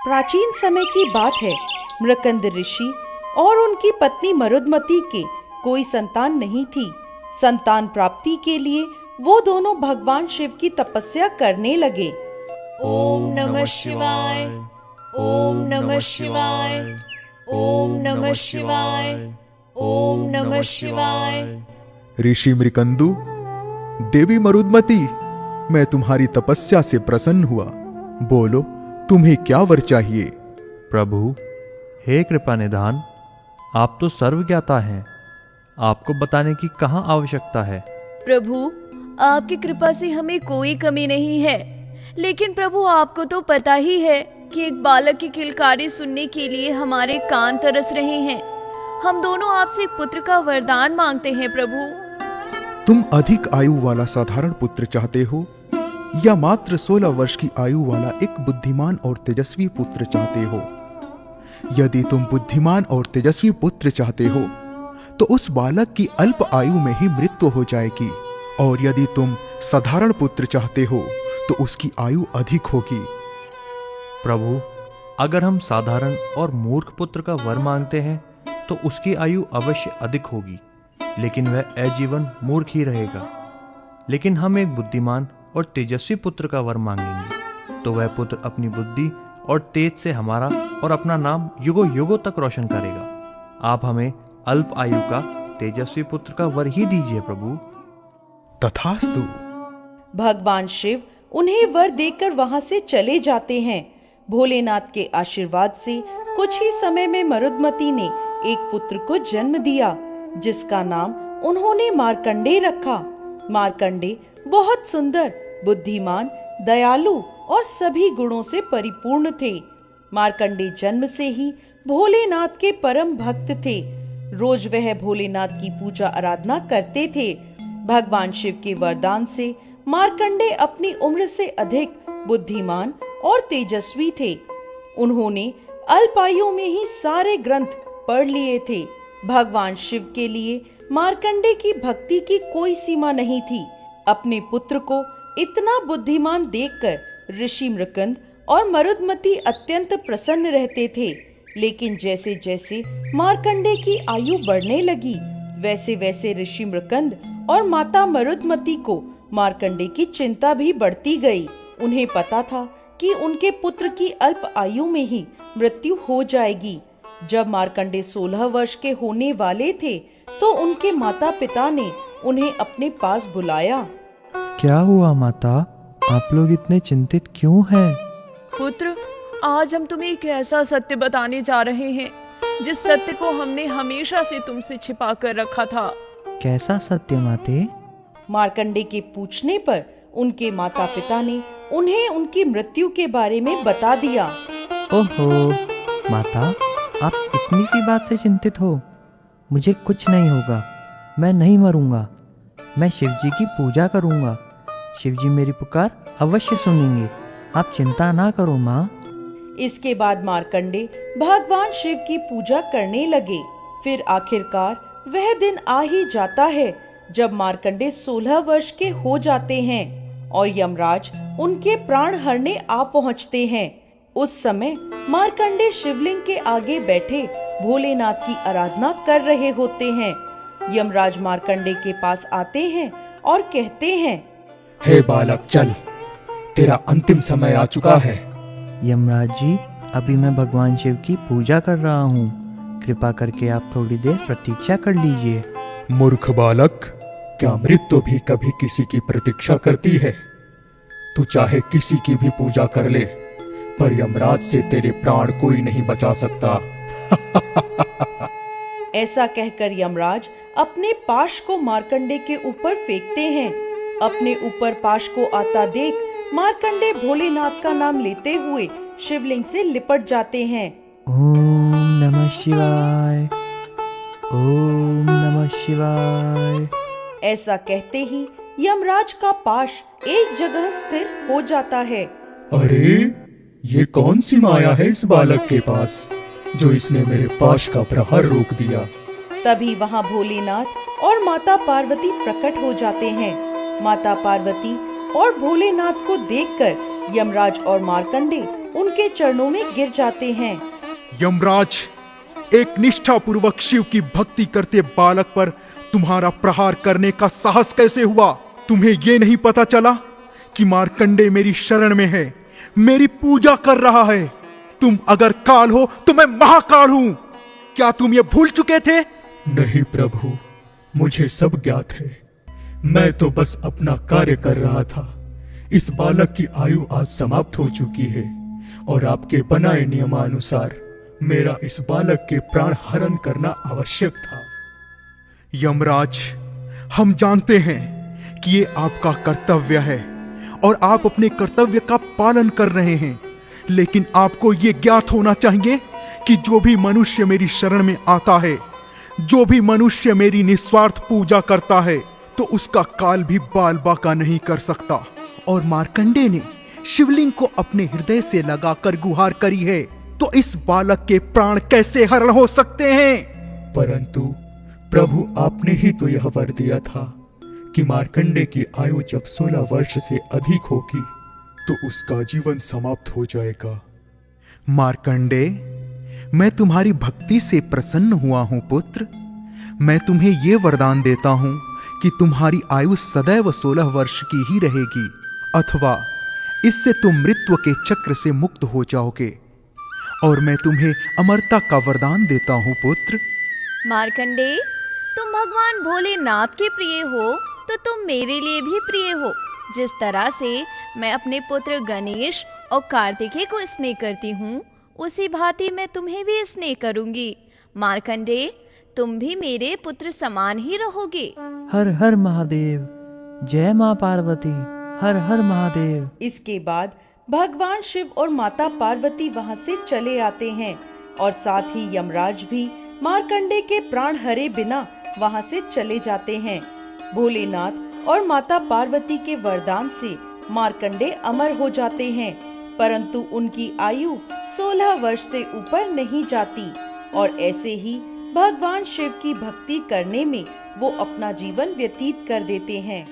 प्राचीन समय की बात है। मृकंद ऋषि और उनकी पत्नी मरुदमती के कोई संतान नहीं थी। संतान प्राप्ति के लिए वो दोनों भगवान शिव की तपस्या करने लगे। ओम नमः शिवाय, ओम नमः शिवाय, ओम नमः शिवाय, ओम नमः शिवाय। ऋषि मृकंदु, देवी मरुदमती, मैं तुम्हारी तपस्या से प्रसन्न हुआ। बोलो, तुम्हें क्या वर चाहिए? प्रभु, हे कृपा निधान, आप तो सर्वज्ञाता हैं। आपको बताने की कहाँ आवश्यकता है। प्रभु, आपकी कृपा से हमें कोई कमी नहीं है, लेकिन प्रभु आपको तो पता ही है कि एक बालक की किलकारी सुनने के लिए हमारे कान तरस रहे हैं। हम दोनों आपसे एक पुत्र का वरदान मांगते हैं प्रभु। तुम अधिक आयु वाला साधारण पुत्र चाहते हो या मात्र 16 वर्ष की आयु वाला एक बुद्धिमान और तेजस्वी पुत्र चाहते हो? यदि तुम बुद्धिमान और तेजस्वी पुत्र चाहते हो तो उस बालक की अल्प आयु में ही मृत्यु हो जाएगी, और यदि तुम साधारण पुत्र चाहते हो तो उसकी आयु अधिक होगी। प्रभु, अगर हम साधारण और मूर्ख पुत्र का वर मांगते हैं तो उसकी आयु अवश्य अधिक होगी, लेकिन वह आजीवन मूर्ख ही रहेगा। लेकिन हम एक बुद्धिमान और तेजस्वी पुत्र का वर मांगेंगे तो वह पुत्र अपनी बुद्धि और तेज से हमारा और अपना नाम युगों युगों तक रोशन करेगा। आप हमें अल्प आयु का तेजस्वी पुत्र का वर ही दीजिए प्रभु। तथास्तु। भगवान शिव उन्हें वर देकर वहां से चले जाते हैं। भोलेनाथ के आशीर्वाद से कुछ ही समय में मरुदमती ने एक पुत्र को जन्म दिया, जिसका नाम उन्होंने मार्कंडे रखा। मार्कंडे बहुत सुंदर, बुद्धिमान, दयालु और सभी गुणों से परिपूर्ण थे। मार्कंडे जन्म से ही भोलेनाथ के परम भक्त थे। रोज वह भोलेनाथ की पूजा आराधना करते थे। भगवान शिव के वरदान से मार्कंडे अपनी उम्र से अधिक बुद्धिमान और तेजस्वी थे। उन्होंने अल्पायु में ही सारे ग्रंथ पढ़ लिए थे। भगवान शिव के लिए मार्कंडे की भक्ति की कोई सीमा नहीं थी। अपने पुत्र को इतना बुद्धिमान देखकर ऋषि मृकंद और मरुदमती अत्यंत प्रसन्न रहते थे। लेकिन जैसे जैसे मार्कंडे की आयु बढ़ने लगी, वैसे वैसे ऋषि मृकंद और माता मरुदमती को मार्कंडे की चिंता भी बढ़ती गई। उन्हें पता था कि उनके पुत्र की अल्प आयु में ही मृत्यु हो जाएगी। जब मार्कंडे 16 वर्ष के होने वाले थे तो उनके माता पिता ने उन्हें अपने पास बुलाया। क्या हुआ माता, आप लोग इतने चिंतित क्यों हैं? पुत्र, आज हम तुम्हें एक ऐसा सत्य बताने जा रहे हैं जिस सत्य को हमने हमेशा से तुमसे छिपा कर रखा था। कैसा सत्य माते? मार्कंडे के पूछने पर उनके माता पिता ने उन्हें उनकी मृत्यु के बारे में बता दिया। ओहो माता, आप इतनी सी बात से चिंतित हो? मुझे कुछ नहीं होगा, मैं नहीं मरूंगा। मैं शिवजी की पूजा करूंगा। शिवजी मेरी पुकार अवश्य सुनेंगे। आप चिंता ना करो माँ। इसके बाद मार्कंडे भगवान शिव की पूजा करने लगे। फिर आखिरकार वह दिन आ ही जाता है जब मार्कंडे 16 वर्ष के हो जाते हैं और यमराज उनके प्राण हरने आ पहुँचते हैं। उस समय मार्कंडे शिवलिंग के आगे बैठे भोलेनाथ की आराधना कर रहे होते हैं। यमराज मार्कंडे के पास आते हैं और कहते हैं, हे बालक, चल, तेरा अंतिम समय आ चुका है। यमराज जी, अभी मैं भगवान शिव की पूजा कर रहा हूँ। कृपा करके आप थोड़ी देर प्रतीक्षा कर लीजिए। मूर्ख बालक, क्या मृत्यु भी कभी किसी की प्रतीक्षा करती है? तू चाहे किसी की भी पूजा कर ले, पर यमराज से तेरे प्राण कोई नहीं बचा सकता। ऐसा कहकर यमराज अपने पाश को मार्कंडे के ऊपर फेंकते हैं। अपने ऊपर पाश को आता देख मार्कंडे भोलेनाथ का नाम लेते हुए शिवलिंग से लिपट जाते हैं। ओम नमः शिवाय, ओम नमः शिवाय। ऐसा कहते ही यमराज का पाश एक जगह स्थिर हो जाता है। अरे, ये कौन सी माया है इस बालक के पास जो इसने मेरे पाश का प्रहार रोक दिया? तभी वहाँ भोलेनाथ और माता पार्वती प्रकट हो जाते हैं। माता पार्वती और भोलेनाथ को देखकर यमराज और मार्कंडे उनके चरणों में गिर जाते हैं। यमराज, एक निष्ठापूर्वक शिव की भक्ति करते बालक पर तुम्हारा प्रहार करने का साहस कैसे हुआ? तुम्हें ये नहीं पता चला कि मार्कंडे मेरी शरण में है, मेरी पूजा कर रहा है? तुम अगर काल हो तो मैं महाकाल हूं। क्या तुम ये भूल चुके थे? नहीं प्रभु, मुझे सब ज्ञात है। मैं तो बस अपना कार्य कर रहा था। इस बालक की आयु आज समाप्त हो चुकी है और आपके बनाए नियमानुसार मेरा इस बालक के प्राण हरण करना आवश्यक था। यमराज, हम जानते हैं कि ये आपका कर्तव्य है और आप अपने कर्तव्य का पालन कर रहे हैं, लेकिन आपको ये ज्ञात होना चाहिए कि जो भी मनुष्य मेरी शरण में आता है, जो भी मनुष्य मेरी निस्वार्थ पूजा करता है, तो उसका काल भी बाल बाका नहीं कर सकता। और मार्कंडे ने शिवलिंग को अपने हृदय से लगाकर गुहार करी है, तो इस बालक के प्राण कैसे हरण हो सकते हैं? परंतु प्रभु, आपने ही तो यह वर दिया था कि मार्कंडे की आयु जब 16 वर्ष से अधिक होगी तो उसका जीवन समाप्त हो जाएगा। मार्कंडे, मैं तुम्हारी भक्ति से प्रसन्न हुआ हूं पुत्र। मैं तुम्हें यह वरदान देता हूं कि तुम्हारी आयु सदैव 16 वर्ष की ही रहेगी, अथवा इससे तुम मृत्यु के चक्र से मुक्त हो जाओगे। और मैं तुम्हें अमरता का वरदान देता हूं पुत्र। मार्कंडे, तुम भगवान भोलेनाथ के प्रिय हो तो तुम मेरे लिए भी प्रिय हो। जिस तरह से मैं अपने पुत्र गणेश और कार्तिकेय को स्नेह करती हूँ, उसी भांति मैं तुम्हें भी स्नेह करूंगी। मार्कंडे, तुम भी मेरे पुत्र समान ही रहोगे। हर हर महादेव। जय माँ पार्वती। हर हर महादेव। इसके बाद भगवान शिव और माता पार्वती वहां से चले आते हैं और साथ ही यमराज भी मार्कंडे के प्राण हरे बिना वहां से चले जाते हैं। भोलेनाथ और माता पार्वती के वरदान से मार्कंडे अमर हो जाते हैं, परंतु उनकी आयु 16 वर्ष से ऊपर नहीं जाती और ऐसे ही भगवान शिव की भक्ति करने में वो अपना जीवन व्यतीत कर देते हैं।